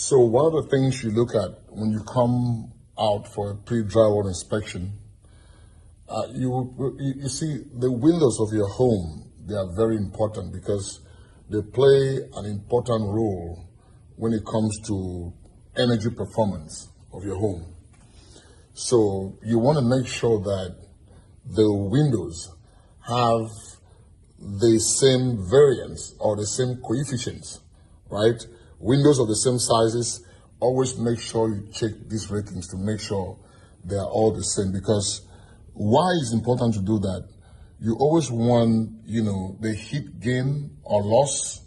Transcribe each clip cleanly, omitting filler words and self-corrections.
So one of the things you look at when you come out for a pre-drywall inspection, you see the windows of your home. They are very important because they play an important role when it comes to energy performance of your home. So you want to make sure that the windows have the same variance or the same coefficients, right? Windows of the same sizes, always make sure you check these ratings to make sure they are all the same. Because why is important to do that? You always want, the heat gain or loss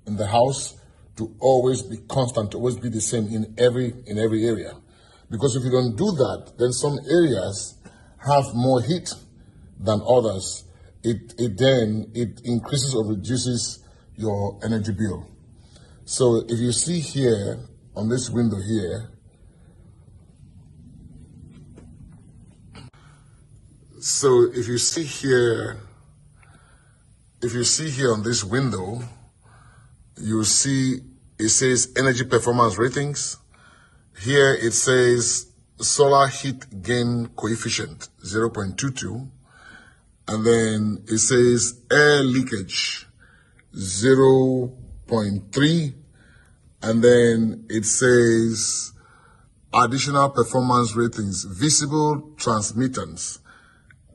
in the house to always be constant, to always be the same in every area. Because if you don't do that, then some areas have more heat than others. It increases or reduces your energy bill. So if you see here on this window here, so if you see here on this window, you see it says energy performance ratings. Here it says solar heat gain coefficient 0.22, and then it says air leakage 0.3, and then it says additional performance ratings, visible transmittance.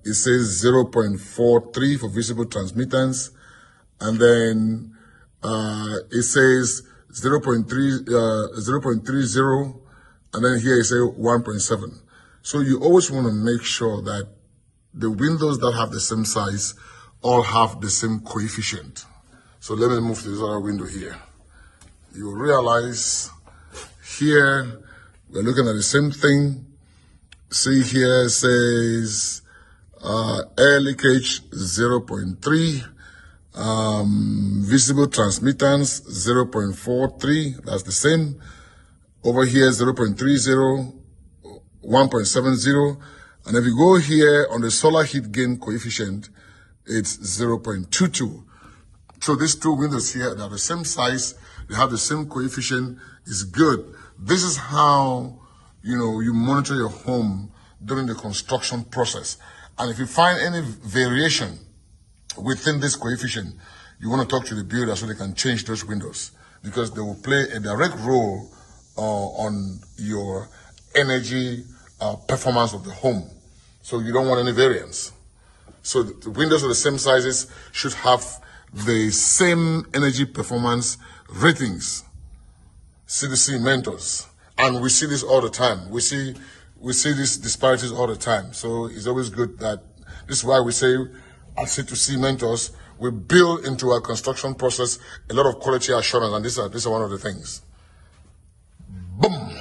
It says 0.43 for visible transmittance, and then it says 0.30, and then here it says 1.7. So you always want to make sure that the windows that have the same size all have the same coefficient. So let me move to this other window here. You will realize here we're looking at the same thing. See here it says air leakage 0.3, visible transmittance 0.43, that's the same. Over here 0.30, 1.70, and if you go here on the solar heat gain coefficient, it's 0.22. So these two windows here, they are the same size, they have the same coefficient, it's good. This is how, you monitor your home during the construction process. And if you find any variation within this coefficient, you want to talk to the builder so they can change those windows, because they will play a direct role on your energy performance of the home. So you don't want any variance. So the windows of the same sizes should have the same energy performance ratings. CDC mentors. And we see this all the time. We see these disparities all the time. So it's always good that, this is why we say, at C2C mentors, we build into our construction process a lot of quality assurance, and these are one of the things. Boom.